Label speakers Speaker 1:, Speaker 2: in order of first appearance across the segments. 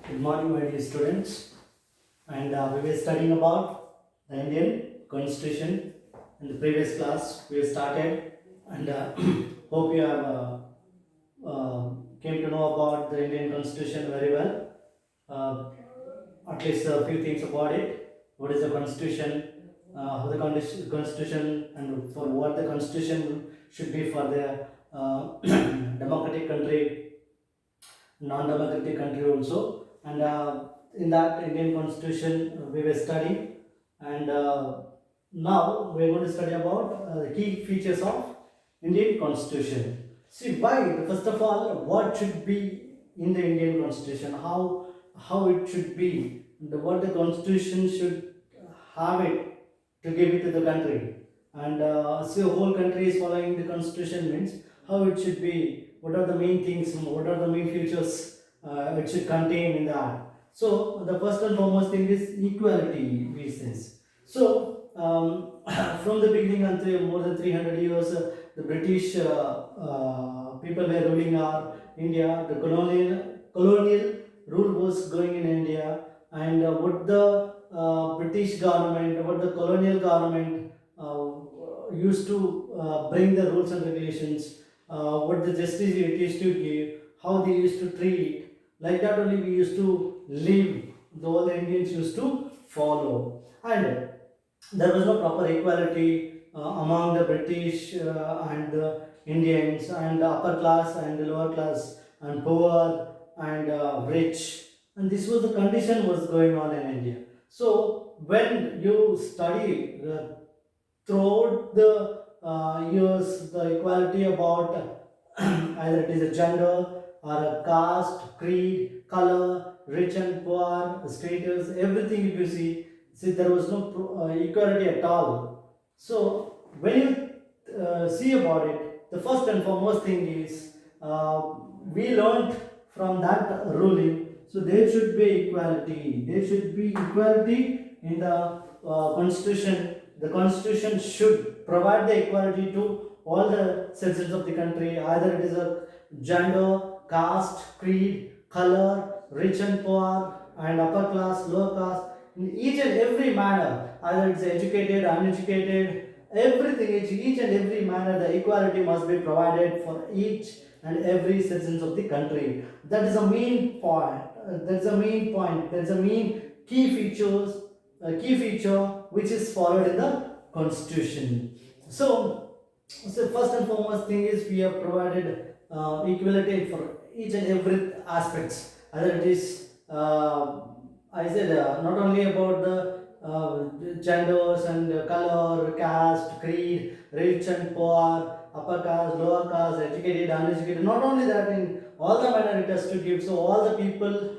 Speaker 1: Good morning, my dear students. And we were studying about the Indian Constitution in the previous class. We have started, and hope you have came to know about the Indian Constitution very well. Uh, at least a few things about it. What is the Constitution? How the Constitution and for what the Constitution should be for the democratic country, non-democratic country also. And in that Indian Constitution we were studying, and now we are going to study about the key features of Indian Constitution. See why. First of all, what should be in the Indian Constitution? How it should be? What the Constitution should have it to give it to the country. And so the whole country is following the Constitution means how it should be. What are the main things? What are the main features it should contain in that? So the first and foremost thing is equality. We says so. From the beginning until more than 300 years, the British people were ruling our India. The colonial rule was going in India, and what the British government, what the colonial government used to bring the rules and regulations, what the justice it used to give, how they used to treat. Like that only we used to live. All the Indians used to follow, and there was no proper equality among the British and the Indians, and the upper class and the lower class, and poor and rich, and this was the condition was going on in India. So when you study throughout the years the equality about either it is a gender or a caste, creed, color, rich and poor, status, everything if you see there was no equality at all. So when you see about it, the first and foremost thing is we learned from that ruling. So there should be equality. There should be equality in the constitution. The constitution should provide the equality to all the citizens of the country, either it is a gender, caste, creed, color, rich and poor, and upper class, lower class, in each and every manner, either it's educated, uneducated, everything, each and every manner, the equality must be provided for each and every citizens of the country. That is a main point. That's a main point. That's a main key feature which is followed in the constitution. So first and foremost thing is we have provided equality for each and every aspects. Either it is I said not only about the genders and color, caste, creed, rich and poor, upper caste, lower caste, educated, uneducated. Not only that, in all the manner it has to give. So all the people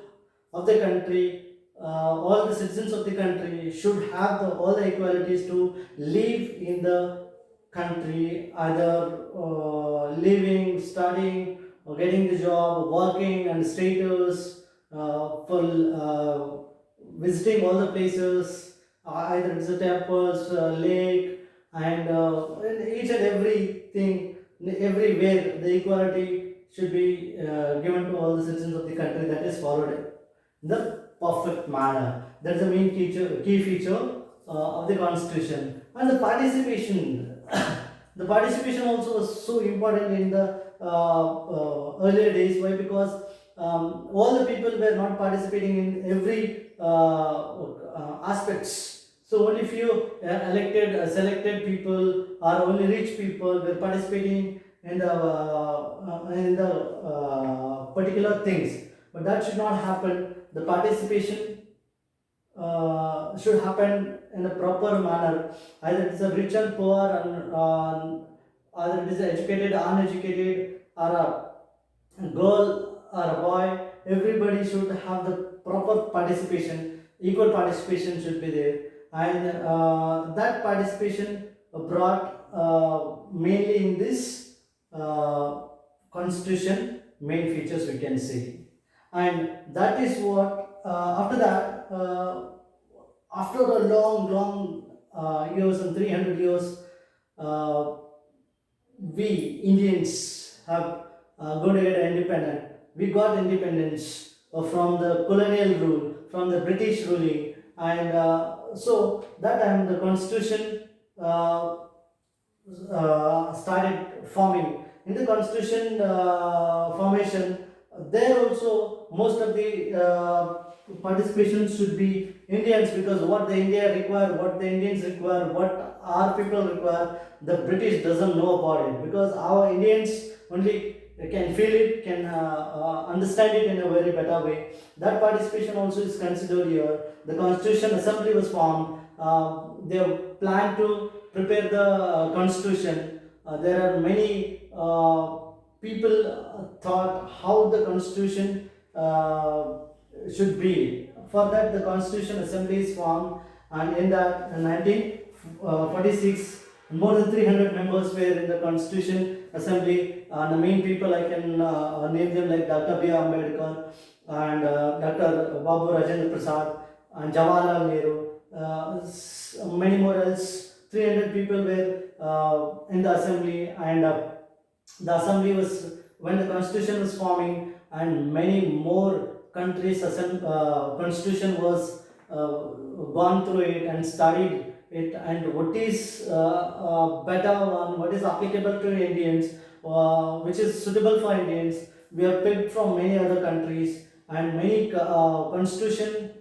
Speaker 1: of the country, all the citizens of the country should have all the equalities to live in the country, either living, studying, or getting the job, working, and status, for visiting all the places, either it's the temples, lake, and in each and everything, everywhere, the equality should be given to all the citizens of the country. That is followed in the perfect manner. That is the main key feature of the constitution. And the participation, the participation also was so important in the earlier days. Why? Because all the people were not participating in every aspects. So only few selected people or only rich people were participating in the particular things. But that should not happen. The participation should happen in a proper manner. Either it is a rich and poor, and either it is educated, uneducated, or a girl or a boy. Everybody should have the proper participation. Equal participation should be there, and that participation brought mainly in this constitution main features we can see, and that is what after that. After a long years and 300 years, uh, we Indians have going to get independent. We got independence from the colonial rule, from the British ruling, and so that time the constitution started forming. In the constitution formation, there also most of the participation should be Indians, because what the India require, what the Indians require, what our people require, the British doesn't know about it, because our Indians only can feel it, can understand it in a very better way. That participation also is considered here. The Constitution Assembly was formed. They plan to prepare the constitution. There are many people thought how the constitution should be. For that, the Constitution Assembly is formed, and in that, in 1946, more than 300 members were in the Constitution Assembly. The main people I can name them like Dr. B. Ambedkar and Dr. Babu Rajendra Prasad and Jawaharlal Nehru. Many more else. 300 people were in the assembly, and the assembly was, when the constitution was forming, and many more countries constitution was gone through it and studied it, and what is better one, what is applicable to Indians, which is suitable for Indians. We have picked from many other countries, and many constitutions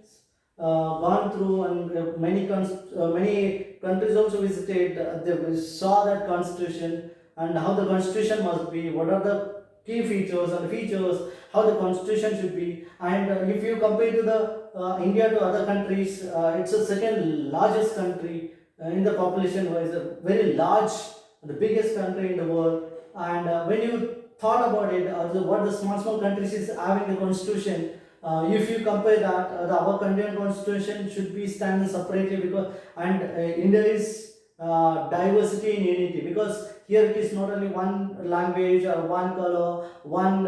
Speaker 1: gone through, and many countries also visited. They saw that constitution and how the constitution must be, what are the key features and features, how the constitution should be. And if you compare to the India to other countries, it's the second largest country in the population wise, a very large, the biggest country in the world. And when you thought about it, what the small countries is having the constitution, if you compare that, our Indian constitution should be standing separately, because and India is diversity in unity, because here it is not only one language or one color, one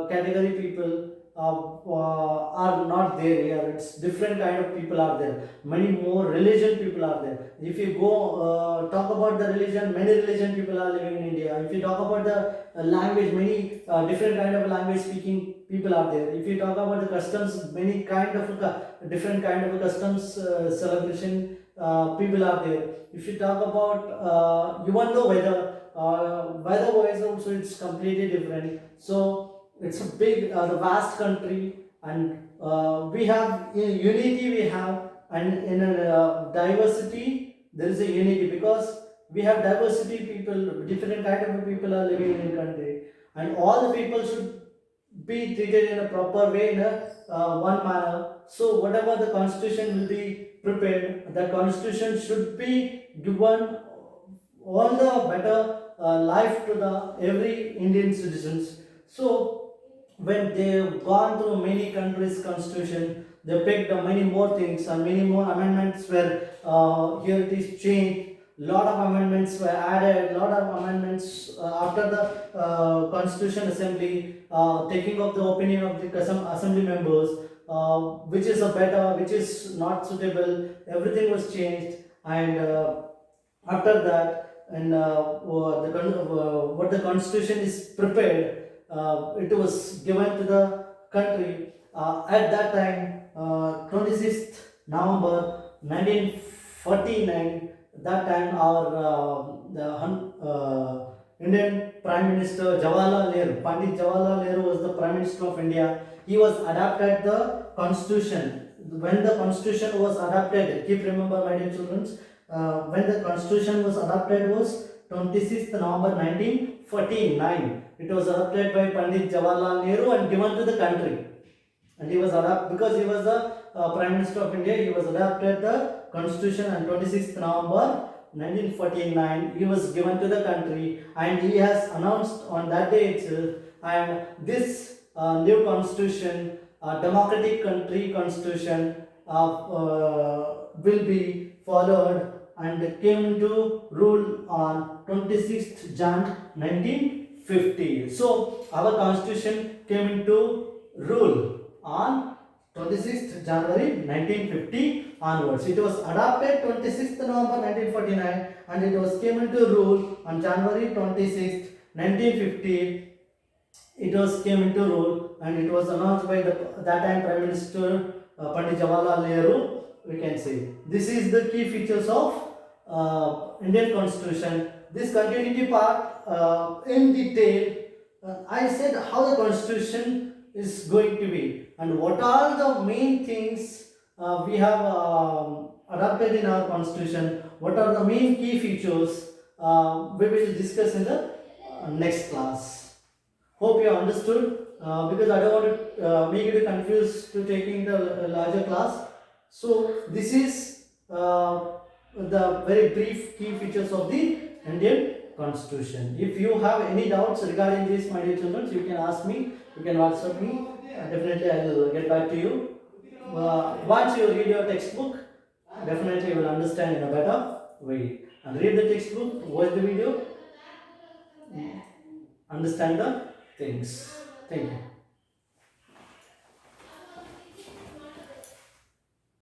Speaker 1: category people are not there here. It's different kind of people are there. Many more religion people are there. If you go talk about the religion, many religion people are living in India. If you talk about the language, many different kind of language speaking people are there. If you talk about the customs, many kind of different kind of customs celebration people are there. If you talk about even the weather wise also it's completely different. So it's a big, the vast country, and we have in unity we have, and in diversity there is a unity, because we have diversity people, different kind of people are living in the country, and all the people should be treated in a proper way, in a one manner. So whatever the constitution will be prepared, the constitution should be given all the better life to the every Indian citizens. So when they've gone through many countries constitution, they picked many more things, and many more amendments were here it is changed. Lot of amendments were added, lot of amendments after the constitution assembly taking of the opinion of the assembly members, which is a better, which is not suitable, everything was changed. And after that, and what the constitution is prepared, it was given to the country at that time, 26th November 1949. That time our Indian Prime Minister Jawaharlal Nehru, Pandit Jawaharlal Nehru was the Prime Minister of India. He was adapted the constitution. When the constitution was adapted, keep remember my dear children, when the constitution was adopted was 26th November 1949. It was adopted by Pandit Jawaharlal Nehru and given to the country. And he was adopted, because he was the Prime Minister of India, he was adopted the constitution on 26th November 1949. He was given to the country, and he has announced on that day itself. And this new constitution, democratic country constitution, will be followed and came into rule on 26th Jan 1950. So our constitution came into rule on 26th January 1950 onwards. It was adopted 26th November 1949 and it was came into rule on January 26th 1950. it was came into rule, and it was announced by the that time Prime Minister Pandit Jawaharlal Nehru. We can say this is the key features of Indian Constitution. This continuity part in detail, I said how the Constitution is going to be and what are the main things we have adopted in our Constitution. What are the main key features? We will discuss in the next class. Hope you understood, because I don't want to make you confused to taking the larger class. So this is the very brief key features of the Indian Constitution. If you have any doubts regarding this, my dear children, you can ask me. You can WhatsApp me. Definitely, I will get back to you. Once you read your textbook, definitely you will understand in a better way. And read the textbook, watch the video, understand the things. Thank you.